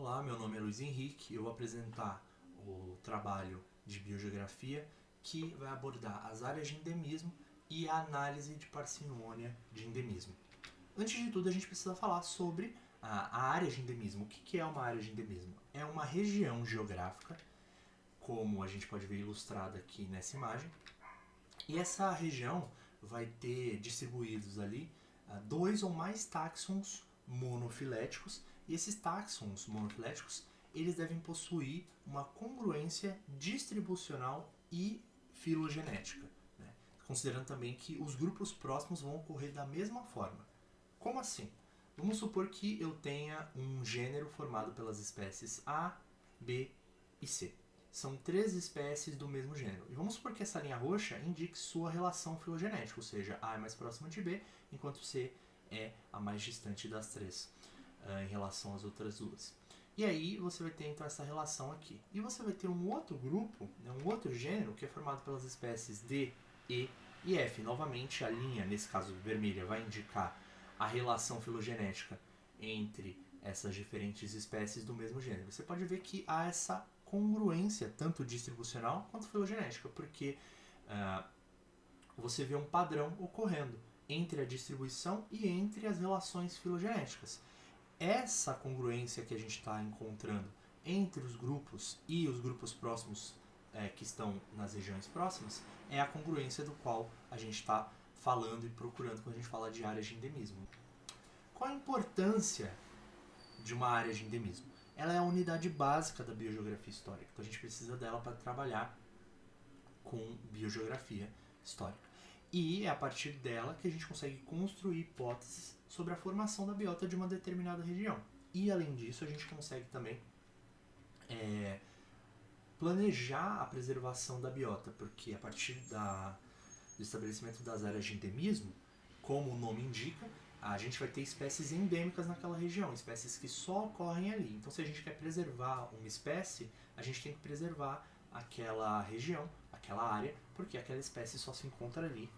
Olá, meu nome é Luiz Henrique, eu vou apresentar o trabalho de biogeografia que vai abordar as áreas de endemismo e a análise de parcimônia de endemismo. Antes de tudo, a gente precisa falar sobre a área de endemismo. O que é uma área de endemismo? É uma região geográfica, como a gente pode ver ilustrada aqui nessa imagem, e essa região vai ter distribuídos ali dois ou mais táxons monofiléticos, e esses táxons monofiléticos eles devem possuir uma congruência distribucional e filogenética, né? Considerando também que os grupos próximos vão ocorrer da mesma forma. Como assim? Vamos supor que eu tenha um gênero formado pelas espécies A, B e C. São 3 espécies do mesmo gênero. E vamos supor que essa linha roxa indique sua relação filogenética, ou seja, A é mais próxima de B, enquanto C é a mais distante das 3 em relação às outras duas. E aí você vai ter então essa relação aqui. E você vai ter um outro grupo, um outro gênero, que é formado pelas espécies D, E e F. Novamente a linha, nesse caso vermelha, vai indicar a relação filogenética entre essas diferentes espécies do mesmo gênero. Você pode ver que há essa congruência, tanto distribucional quanto filogenética, porque você vê um padrão ocorrendo entre a distribuição e entre as relações filogenéticas. Essa congruência que a gente está encontrando entre os grupos e os grupos próximos que estão nas regiões próximas é a congruência do qual a gente está falando e procurando quando a gente fala de áreas de endemismo. Qual a importância de uma área de endemismo? Ela é a unidade básica da biogeografia histórica, então a gente precisa dela para trabalhar com biogeografia histórica. E é a partir dela que a gente consegue construir hipóteses sobre a formação da biota de uma determinada região. E além disso, a gente consegue também planejar a preservação da biota, porque a partir do estabelecimento das áreas de endemismo, como o nome indica, a gente vai ter espécies endêmicas naquela região, espécies que só ocorrem ali. Então, se a gente quer preservar uma espécie, a gente tem que preservar aquela região, aquela área, porque aquela espécie só se encontra ali.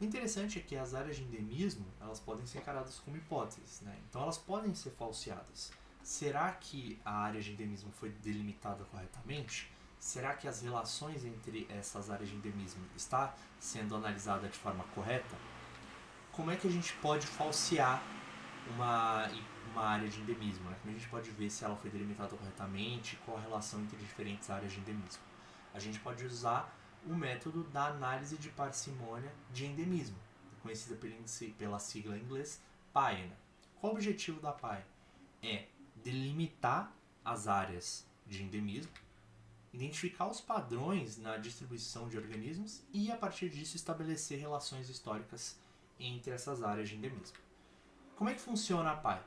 O interessante é que as áreas de endemismo elas podem ser encaradas como hipóteses, né? Então elas podem ser falseadas. Será que a área de endemismo foi delimitada corretamente? Será que as relações entre essas áreas de endemismo está sendo analisada de forma correta? Como é que a gente pode falsear uma área de endemismo? Né? Como a gente pode ver se ela foi delimitada corretamente, qual a relação entre diferentes áreas de endemismo? A gente pode usar o método da análise de parcimônia de endemismo, conhecida pela sigla em inglês PAE. Qual o objetivo da PAE? É delimitar as áreas de endemismo, identificar os padrões na distribuição de organismos e, a partir disso, estabelecer relações históricas entre essas áreas de endemismo. Como é que funciona a PAE?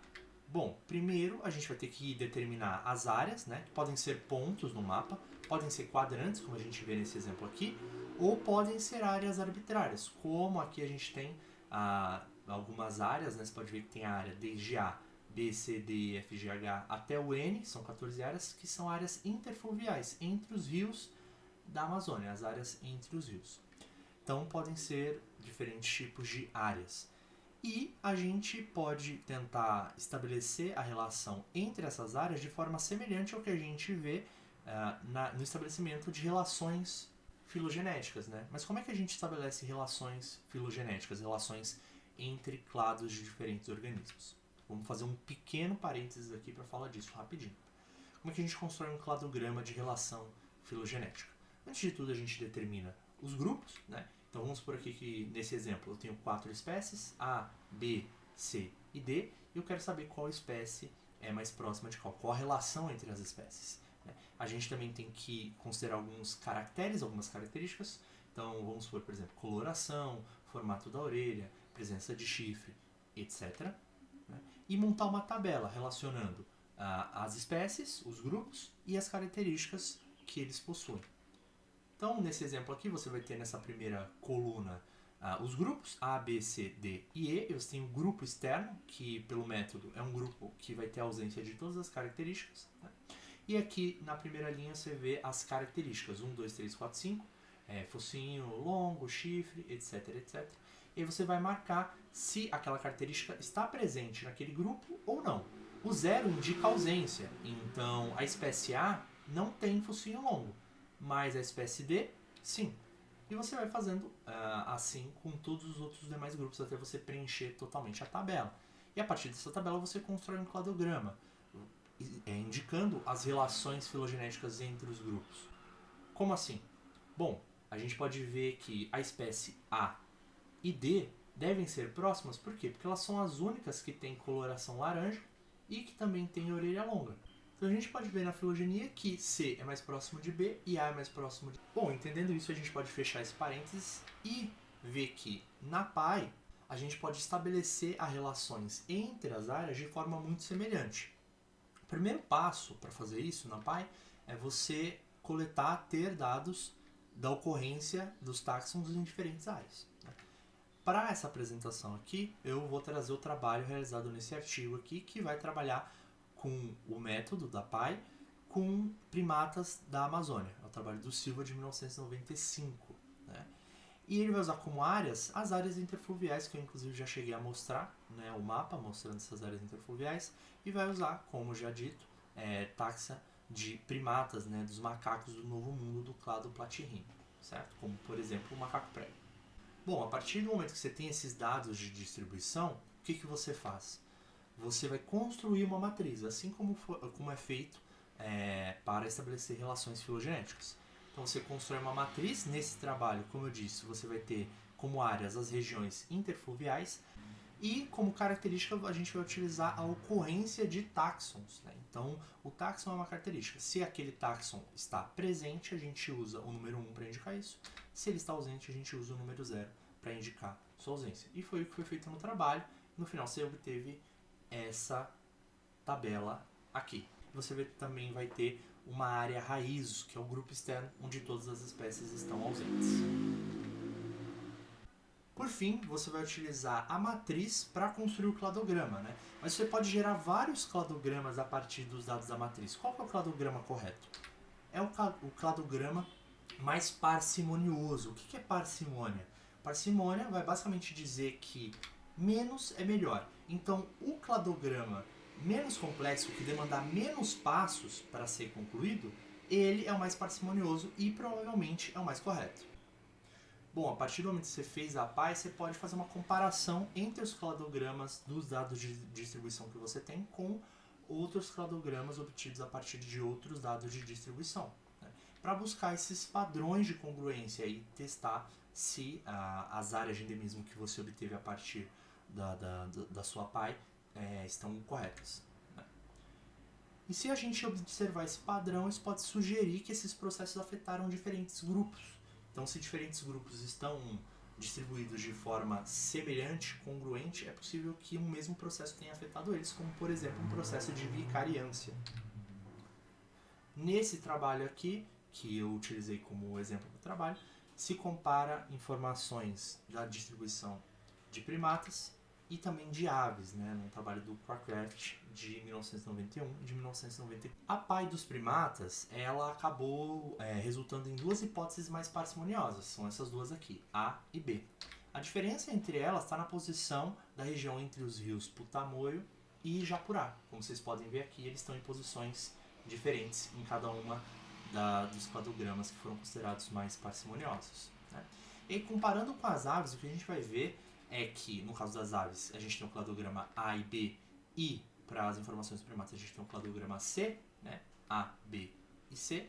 Bom, primeiro a gente vai ter que determinar as áreas, né, que podem ser pontos no mapa, podem ser quadrantes, como a gente vê nesse exemplo aqui, ou podem ser áreas arbitrárias, como aqui a gente tem algumas áreas, né, você pode ver que tem a área desde A, B, C, D, E, F, G, H até o N, são 14 áreas, que são áreas interfluviais, entre os rios da Amazônia, as áreas entre os rios. Então podem ser diferentes tipos de áreas. E a gente pode tentar estabelecer a relação entre essas áreas de forma semelhante ao que a gente vê no estabelecimento de relações filogenéticas, né? Mas como é que a gente estabelece relações filogenéticas, relações entre clados de diferentes organismos? Vamos fazer um pequeno parênteses aqui para falar disso rapidinho. Como é que a gente constrói um cladograma de relação filogenética? Antes de tudo, a gente determina os grupos, né? Então vamos por aqui que nesse exemplo eu tenho 4 espécies, A, B, C e D, e eu quero saber qual espécie é mais próxima de qual a relação entre as espécies. Né? A gente também tem que considerar alguns caracteres, algumas características, então vamos por exemplo, coloração, formato da orelha, presença de chifre, etc. Né? E montar uma tabela relacionando as espécies, os grupos e as características que eles possuem. Então, nesse exemplo aqui, você vai ter nessa primeira coluna os grupos A, B, C, D e E. Eu tenho um grupo externo, que pelo método é um grupo que vai ter a ausência de todas as características. Né? E aqui na primeira linha você vê as características, 1, 2, 3, 4, 5, focinho longo, chifre, etc, etc. E aí você vai marcar se aquela característica está presente naquele grupo ou não. O 0 indica ausência, então a espécie A não tem focinho longo, mas a espécie D, sim. E você vai fazendo assim com todos os outros demais grupos até você preencher totalmente a tabela. E a partir dessa tabela você constrói um cladograma, indicando as relações filogenéticas entre os grupos. Como assim? Bom, a gente pode ver que a espécie A e D devem ser próximas, por quê? Porque elas são as únicas que têm coloração laranja e que também têm orelha longa. Então a gente pode ver na filogenia que C é mais próximo de B e A é mais próximo de... Bom, entendendo isso, a gente pode fechar esse parênteses e ver que na PAI a gente pode estabelecer as relações entre as áreas de forma muito semelhante. O primeiro passo para fazer isso na PAI é você ter dados da ocorrência dos táxons em diferentes áreas. Para essa apresentação aqui, eu vou trazer o trabalho realizado nesse artigo aqui, que vai trabalhar com o método da PAI com primatas da Amazônia. É o trabalho do Silva de 1995. Né? E ele vai usar como áreas as áreas interfluviais, que eu inclusive já cheguei a mostrar, né, o mapa mostrando essas áreas interfluviais, e vai usar, como já dito, taxa de primatas, né, dos macacos do Novo Mundo do clado Platyrrhini, certo? Como, por exemplo, o macaco prego. Bom, a partir do momento que você tem esses dados de distribuição, o que você faz? Você vai construir uma matriz, assim como é feito para estabelecer relações filogenéticas. Então você constrói uma matriz. Nesse trabalho, como eu disse, você vai ter como áreas as regiões interfluviais e como característica a gente vai utilizar a ocorrência de táxons. Né? Então o táxon é uma característica. Se aquele táxon está presente, a gente usa o número 1 para indicar isso. Se ele está ausente, a gente usa o número 0 para indicar sua ausência. E foi o que foi feito no trabalho. No final você obteve essa tabela aqui. Você também vai ter uma área raiz, que é o grupo externo, onde todas as espécies estão ausentes. Por fim, você vai utilizar a matriz para construir o cladograma, né? Mas você pode gerar vários cladogramas a partir dos dados da matriz. Qual que é o cladograma correto? É o cladograma mais parcimonioso. O que é parcimônia? Parcimônia vai basicamente dizer que menos é melhor. Então, o cladograma menos complexo, que demandar menos passos para ser concluído, ele é o mais parcimonioso e provavelmente é o mais correto. Bom, a partir do momento que você fez a PAI, você pode fazer uma comparação entre os cladogramas dos dados de distribuição que você tem com outros cladogramas obtidos a partir de outros dados de distribuição, né? Para buscar esses padrões de congruência e testar se as áreas de endemismo que você obteve a partir da sua PAI estão corretas. Né? E se a gente observar esse padrão, isso pode sugerir que esses processos afetaram diferentes grupos. Então, se diferentes grupos estão distribuídos de forma semelhante, congruente, é possível que um mesmo processo tenha afetado eles, como, por exemplo, um processo de vicariância. Nesse trabalho aqui, que eu utilizei como exemplo do trabalho, se compara informações da distribuição de primatas e também de aves, né, num trabalho do Cracraft de 1991 e de 1994. A PAI dos primatas, ela acabou resultando em duas hipóteses mais parcimoniosas, são essas duas aqui, A e B. A diferença entre elas está na posição da região entre os rios Putamoio e Japurá. Como vocês podem ver aqui, eles estão em posições diferentes em cada uma dos cladogramas que foram considerados mais parcimoniosos. Né? E comparando com as aves, o que a gente vai ver é que, no caso das aves, a gente tem um cladograma A e B, e para as informações dos primatas a gente tem um cladograma C, né? A, B e C.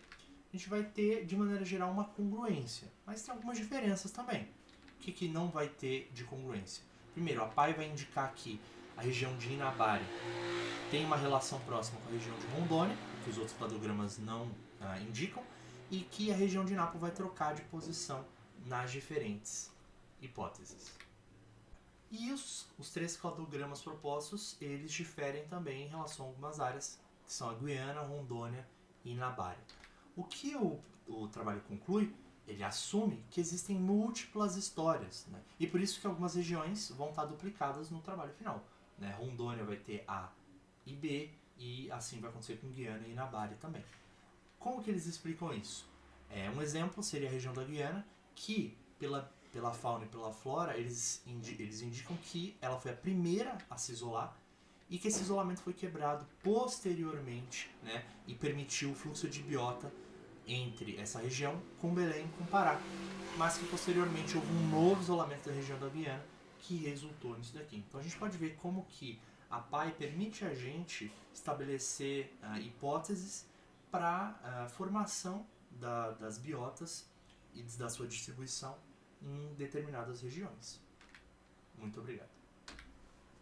A gente vai ter, de maneira geral, uma congruência, mas tem algumas diferenças também. O que não vai ter de congruência? Primeiro, a PAI vai indicar que a região de Inabari tem uma relação próxima com a região de Rondônia, que os outros cladogramas não indicam, e que a região de Napo vai trocar de posição nas diferentes hipóteses. E os três cladogramas propostos, eles diferem também em relação a algumas áreas, que são a Guiana, Rondônia e Inabari. O que o trabalho conclui, ele assume que existem múltiplas histórias, né? E por isso que algumas regiões vão estar duplicadas no trabalho final. Né? Rondônia vai ter A e B, e assim vai acontecer com Guiana e Inabari também. Como que eles explicam isso? Um exemplo seria a região da Guiana, que pela fauna e pela flora, eles indicam que ela foi a primeira a se isolar e que esse isolamento foi quebrado posteriormente, né, e permitiu o fluxo de biota entre essa região com Belém e com Pará, mas que posteriormente houve um novo isolamento da região da Guiana que resultou nisso daqui. Então a gente pode ver como que a PAI permite a gente estabelecer hipóteses para a formação das biotas e da sua distribuição em determinadas regiões. Muito obrigado.